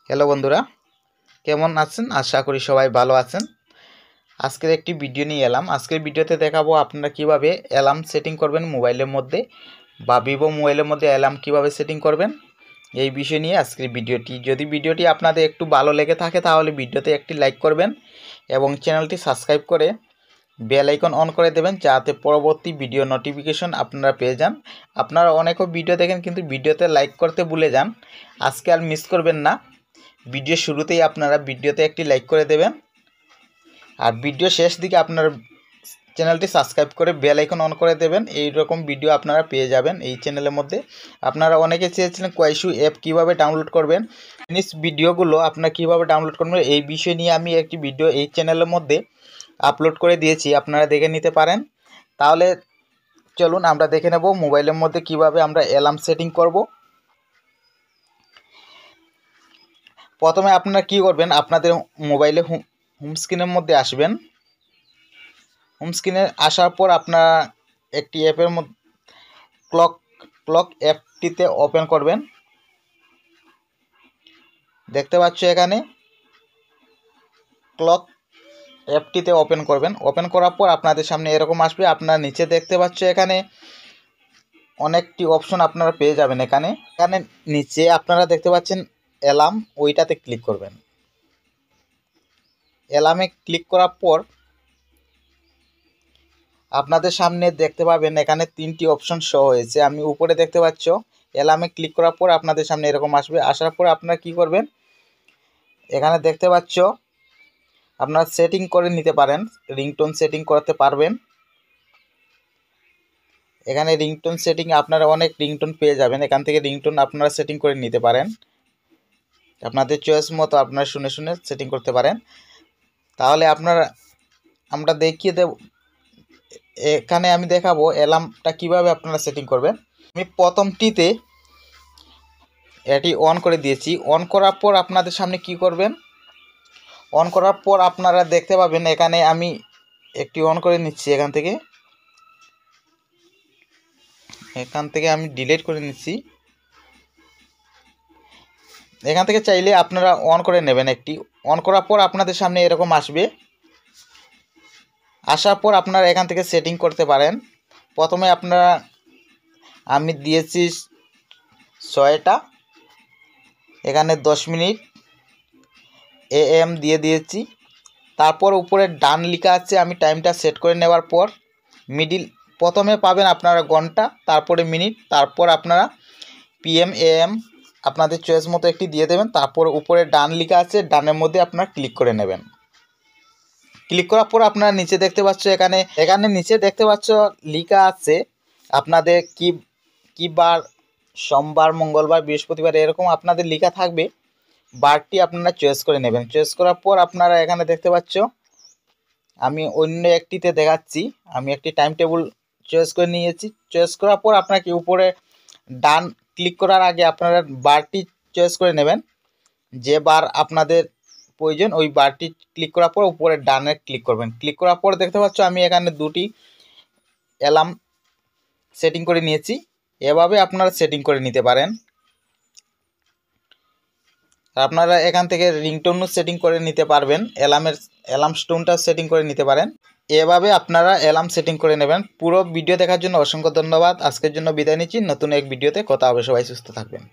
Hello বন্ধুরা, কেমন আছেন? আশা করি সবাই ভালো আছেন। আজকের একটি ভিডিও নিয়ে এলাম। আজকের ভিডিওতে দেখাবো আপনারা কিভাবে অ্যালার্ম সেটিং করবেন মোবাইলের মধ্যে বা ভিভো মোবাইলের মধ্যে অ্যালার্ম কিভাবে সেটিং করবেন এই বিষয় নিয়ে আজকের ভিডিওটি। যদি ভিডিওটি আপনাদের একটু ভালো লেগে থাকে তাহলে ভিডিওতে একটি লাইক করবেন এবং চ্যানেলটি সাবস্ক্রাইব করে বেল আইকন অন করে দেবেন যাতে পরবর্তী ভিডিও নোটিফিকেশন আপনারা পেয়ে যান। আপনারা অনেকও ভিডিও দেখেন কিন্তু ভিডিওতে লাইক করতে ভুলে যান। আজকে আর মিস করবেন না। ভিডিও শুরুতেই আপনারা ভিডিওতে একটি লাইক করে দেবেন আর ভিডিও শেষ দিকে আপনার চ্যানেলটি সাবস্ক্রাইব করে বেল আইকন অন করে দেবেন। এই রকম ভিডিও আপনারা পেয়ে যাবেন এই চ্যানেলের মধ্যে। আপনারা অনেকে চেয়েছিলেন কোয়াইশু অ্যাপ কিভাবে ডাউনলোড করবেন, জিনিস ভিডিওগুলো আপনারা কিভাবে ডাউনলোড করবেন এই বিষয় নিয়ে আমি একটি ভিডিও এই চ্যানেলের মধ্যে আপলোড করে দিয়েছি, আপনারা দেখে নিতে পারেন। তাহলে চলুন আমরা দেখে নেব মোবাইলের মধ্যে কিভাবে আমরা অ্যালার্ম সেটিং করব। প্রথমে আপনারা কি করবেন, আপনাদের মোবাইলে হোম স্ক্রিনের মধ্যে আসবেন। হোম স্ক্রিনে আসার পর আপনারা একটি অ্যাপের মধ্যে ক্লক অ্যাপটিতে ওপেন করবেন। দেখতে পাচ্ছ এখানে ক্লক অ্যাপটিতে ওপেন করবেন। ওপেন করার পর আপনাদের সামনে এরকম আসবে। আপনারা নিচে দেখতে পাচ্ছ এখানে অনেকটি অপশন আপনারা পেয়ে যাবেন। এখানে নিচে আপনারা দেখতে পাচ্ছেন অ্যালার্ম, ওইটাতে ক্লিক করবেন। অ্যালার্মে ক্লিক করার পর আপনাদের সামনে দেখতে পাবেন এখানে তিনটি অপশন শো হয়েছে। আমি উপরে দেখতে পাচ্ছ অ্যালার্মে ক্লিক করার পর আপনাদের সামনে এরকম আসবে। আসার পর আপনারা কি করবেন, এখানে দেখতে পাচ্ছ আপনারা সেটিং করে নিতে পারেন, রিংটোন সেটিং করতে পারবেন। এখানে রিংটোন সেটিং আপনারা অনেক রিংটোন পেয়ে যাবেন। এখান থেকে রিংটোন আপনারা সেটিং করে নিতে পারেন, আপনাদের চয়েস মতো আপনারা শুনে শুনে সেটিং করতে পারেন। তাহলে আমরা দেখিয়ে দেব, এখানে আমি দেখাবো অ্যালার্মটা কিভাবে আপনারা সেটিং করবেন। আমি প্রথমটিতে এটি অন করে দিয়েছি। অন করার পর আপনাদের সামনে কি করবেন, অন করার পর আপনারা দেখতে পাবেন এখানে আমি একটি অন করে নিচ্ছি। এখান থেকে আমি ডিলিট করে নিচ্ছি। এখান থেকে চাইলে আপনারা অন করে নেবেন একটি। অন করার পর আপনাদের সামনে এরকম আসবে। আসার পর আপনারা এখান থেকে সেটিং করতে পারেন। প্রথমে আমি দিয়েছি 6টা, এখানে 10 মিনিট AM দিয়ে দিয়েছি। তারপর উপরে ডান লেখা আছে, আমি টাইমটা সেট করে নেওয়ার পর প্রথমে পাবেন আপনারা ঘন্টা, তারপরে মিনিট, তারপর আপনারা PM AM আপনাদের চয়েস মতো একটি দিয়ে দেবেন। তারপর উপরে ডান লেখা আছে, ডানের মধ্যে আপনারা ক্লিক করে নেবেন। ক্লিক করার পর আপনারা নিচে দেখতে পাচ্ছ এখানে নিচে দেখতে পাচ্ছ লেখা আছে আপনাদের কি বার, সোমবার, মঙ্গলবার, বৃহস্পতিবার, এরকম আপনাদের লেখা থাকবে। বারটি আপনারা চয়েস করে নেবেন। চয়েস করার পর আপনারা এখানে দেখতে পাচ্ছ আমি অন্য একটিতে দেখাচ্ছি। আমি একটি টাইম টেবিল চয়েস করে নিয়েছি। চয়েস করার পর আপনাকে উপরে ডান ক্লিক করার আগে আপনারা বারটি চয়েস করে নেবেন, যে বার আপনাদের প্রয়োজন ওই বারটি ক্লিক করার পর উপরে ডানে ক্লিক করবেন। ক্লিক করার পর দেখতে পাচ্ছ আমি এখানে দুটি অ্যালার্ম সেটিং করে নিয়েছি। এভাবে আপনারা সেটিং করে নিতে পারেন। আপনারা এখান থেকে রিংটোনও সেটিং করে নিতে পারবেন, অ্যালার্ম স্টোনটা সেটিং করে নিতে পারেন। এভাবে আপনারা অ্যালার্ম সেটিং করে নেবেন। পুরো ভিডিও দেখার জন্য অসংখ্য ধন্যবাদ। আজকের জন্য বিদায় নিচ্ছি। নতুন এক ভিডিওতে কথা হবে। সবাই সুস্থ থাকবেন।